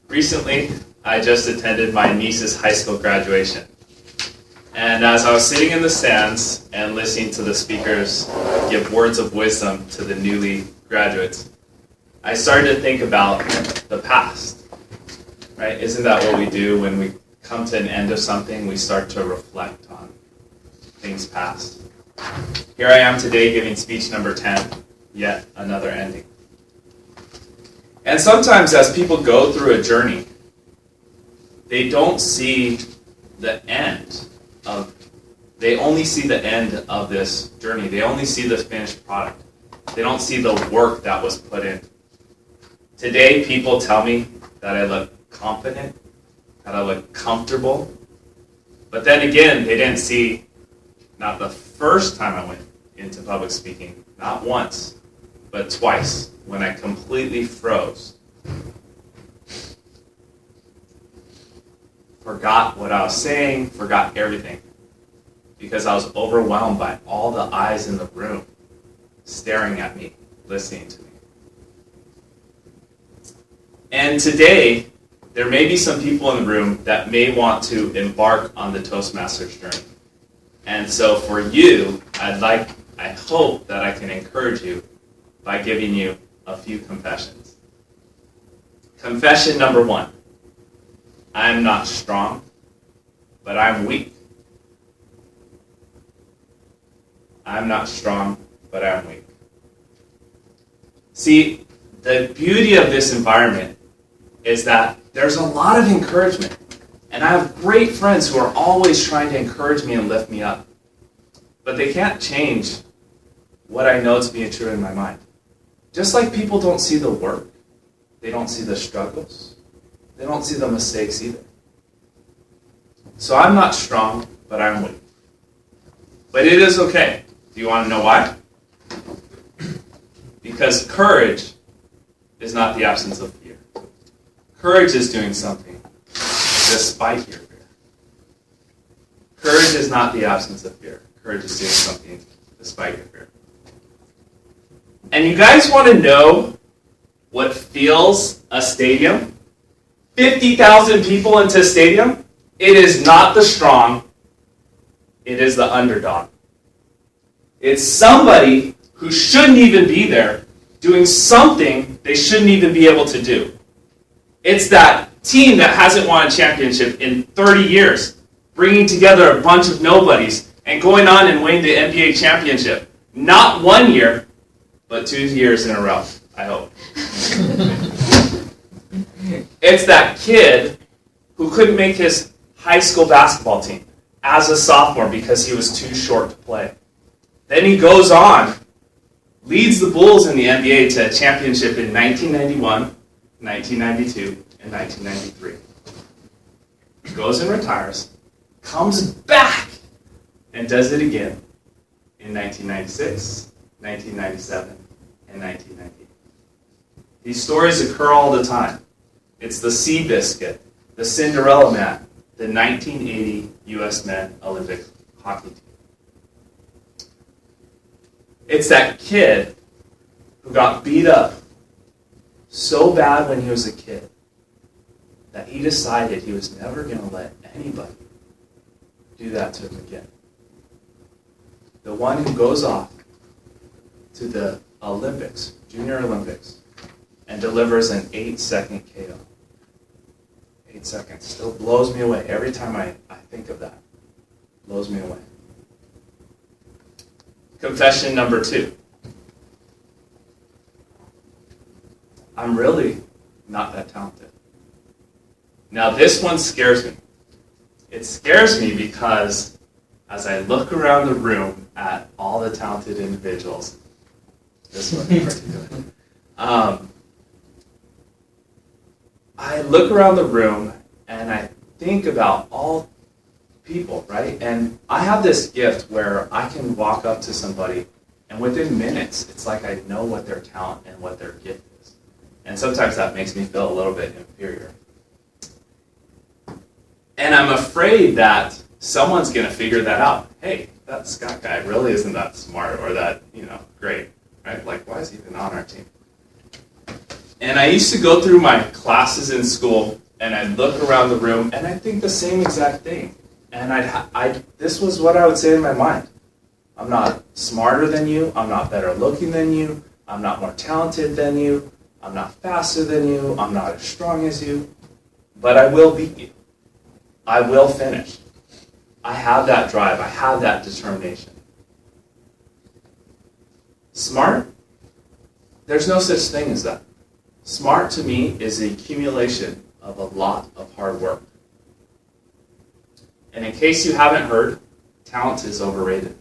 Recently, I just attended my niece's high school graduation. And as I was sitting in the stands and listening to the speakers give words of wisdom to the newly graduates, I started to think about the past. Right? Isn't that what we do when we come to an end of something? We start to reflect on things past. Here I am today giving speech number 10, yet another ending. And sometimes as people go through a journey, they don't see the end of, they only see the end of this journey. They only see the finished product. They don't see the work that was put in. Today, people tell me that I look confident, that I look comfortable. But then again, they didn't see, not the first time I went into public speaking, not once, but twice, when I completely froze. Forgot what I was saying, forgot everything. Because I was overwhelmed by all the eyes in the room, staring at me, listening to me. And today, there may be some people in the room that may want to embark on the Toastmasters journey. And so for you, I hope that I can encourage you by giving you a few confessions. Confession number 1. I'm not strong, but I'm weak. I'm not strong, but I'm weak. See, the beauty of this environment is that there's a lot of encouragement. And I have great friends who are always trying to encourage me and lift me up. But they can't change what I know to be true in my mind. Just like people don't see the work, they don't see the struggles, they don't see the mistakes either. So I'm not strong, but I'm weak. But it is okay. Do you want to know why? Because courage is not the absence of fear. Courage is doing something despite your fear. Courage is not the absence of fear. Courage is doing something despite your fear. And you guys want to know what fills a stadium? 50,000 people into a stadium? It is not the strong. It is the underdog. It's somebody who shouldn't even be there doing something they shouldn't even be able to do. It's that team that hasn't won a championship in 30 years, bringing together a bunch of nobodies and going on and winning the NBA championship. Not 1 year, but 2 years in a row, I hope. It's that kid who couldn't make his high school basketball team as a sophomore because he was too short to play. Then he goes on, leads the Bulls in the NBA to a championship in 1991, 1992, and 1993. Goes and retires, comes back, and does it again in 1996, 1997, and 1998. These stories occur all the time. It's the Seabiscuit, the Cinderella Man, the 1980 U.S. Men Olympic hockey team. It's that kid who got beat up so bad when he was a kid that he decided he was never going to let anybody do that to him again. The one who goes off to the Olympics, Junior Olympics, and delivers an 8-second KO. 8 seconds. Still blows me away. Every time I think of that, blows me away. Confession number 2. I'm really not that talented. Now this one scares me. It scares me because as I look around the room at all the talented individuals, this one in particular, I look around the room and I think about all people, right? And I have this gift where I can walk up to somebody and within minutes, it's like I know what their talent and what their gift is. And sometimes that makes me feel a little bit inferior. And I'm afraid that someone's going to figure that out. Hey, that Scott guy really isn't that smart or that, great, right? Like, why is he even on our team? And I used to go through my classes in school, and I'd look around the room, and I'd think the same exact thing. And this was what I would say in my mind. I'm not smarter than you. I'm not better looking than you. I'm not more talented than you. I'm not faster than you. I'm not as strong as you. But I will beat you. I will finish. I have that drive. I have that determination. Smart? There's no such thing as that. Smart to me is the accumulation of a lot of hard work. And in case you haven't heard, talent is overrated.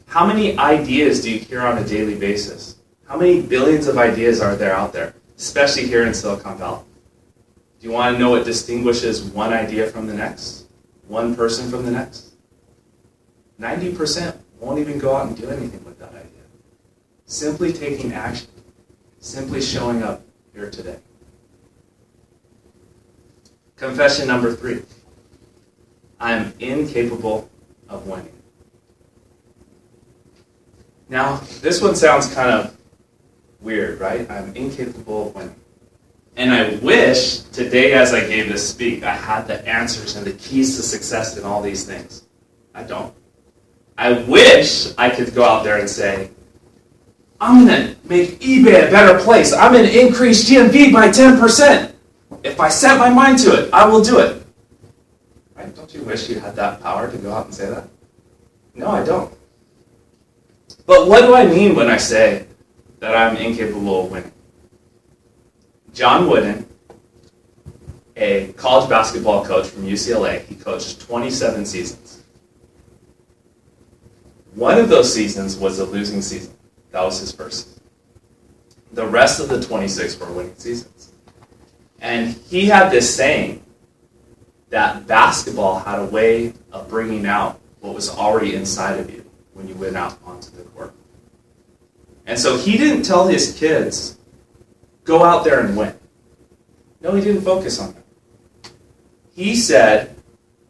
How many ideas do you hear on a daily basis? How many billions of ideas are there out there, especially here in Silicon Valley? Do you want to know what distinguishes one idea from the next? One person from the next? 90% won't even go out and do anything with that idea. Simply taking action. Simply showing up here today. Confession number 3. I am incapable of winning. Now, this one sounds kind of weird, right? I'm incapable of winning. And I wish today as I gave this speak, I had the answers and the keys to success in all these things. I don't. I wish I could go out there and say, I'm going to make eBay a better place. I'm going to increase GMV by 10%. If I set my mind to it, I will do it. Right? Don't you wish you had that power to go out and say that? No, I don't. But what do I mean when I say that I'm incapable of winning? John Wooden, a college basketball coach from UCLA, he coached 27 seasons. One of those seasons was a losing season. That was his first season. The rest of the 26 were winning seasons. And he had this saying that basketball had a way of bringing out what was already inside of you when you went out onto the court. And so he didn't tell his kids, go out there and win. No, he didn't focus on that. He said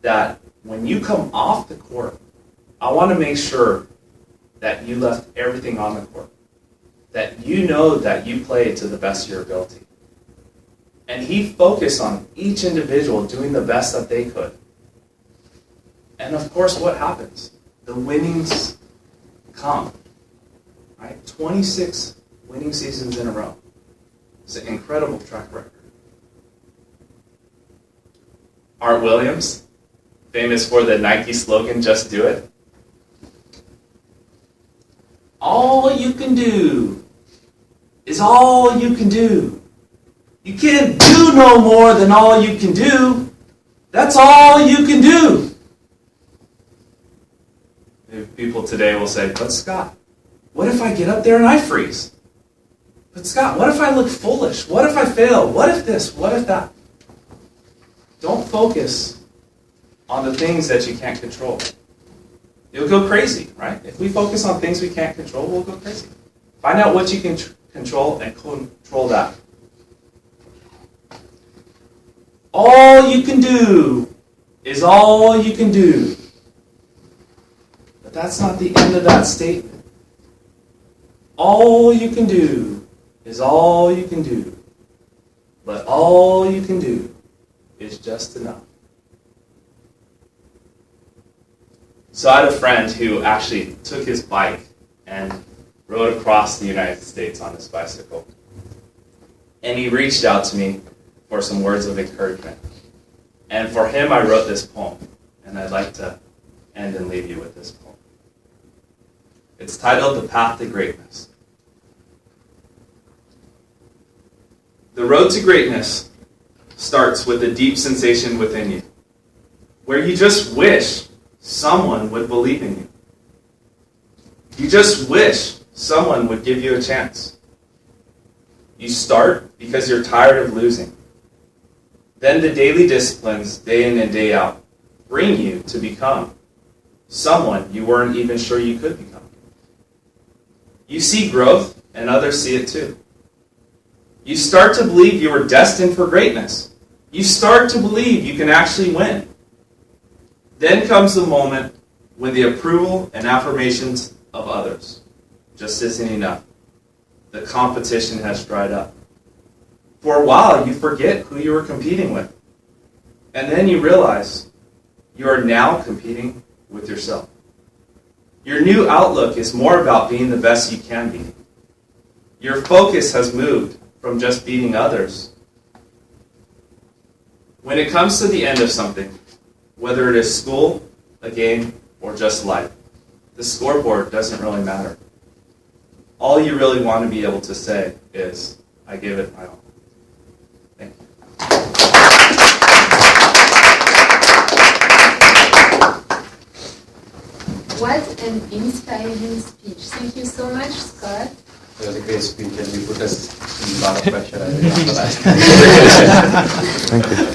that when you come off the court, I want to make sure that you left everything on the court. That you know that you played to the best of your ability. And he focused on each individual doing the best that they could. And of course, what happens? The winnings come. Right? 26 winning seasons in a row. It's an incredible track record. Art Williams, famous for the Nike slogan, just do it. All you can do is all you can do. You can't do no more than all you can do. That's all you can do. People today will say, but Scott, what if I get up there and I freeze? But Scott, what if I look foolish? What if I fail? What if this? What if that? Don't focus on the things that you can't control. You'll go crazy, right? If we focus on things we can't control, we'll go crazy. Find out what you can control and control that. All you can do is all you can do. But that's not the end of that statement. All you can do is all you can do. But all you can do is just enough. So I had a friend who actually took his bike and rode across the United States on his bicycle. And he reached out to me for some words of encouragement. And for him, I wrote this poem. And I'd like to end and leave you with this poem. It's titled The Path to Greatness. The road to greatness starts with a deep sensation within you, where you just wish someone would believe in you. You just wish someone would give you a chance. You start because you're tired of losing. Then the daily disciplines, day in and day out, bring you to become someone you weren't even sure you could become. You see growth, and others see it too. You start to believe you were destined for greatness. You start to believe you can actually win. Then comes the moment when the approval and affirmations of others just isn't enough. the competition has dried up. For a while, you forget who you were competing with. And then you realize you are now competing with yourself. Your new outlook is more about being the best you can be. Your focus has moved from just beating others. When it comes to the end of something, whether it is school, a game, or just life, the scoreboard doesn't really matter. All you really want to be able to say is, I gave it my all. Thank you. What an inspiring speech. Thank you so much, Scott. It was a great speech, and you put us in a lot of pressure. I really like that. Thank you.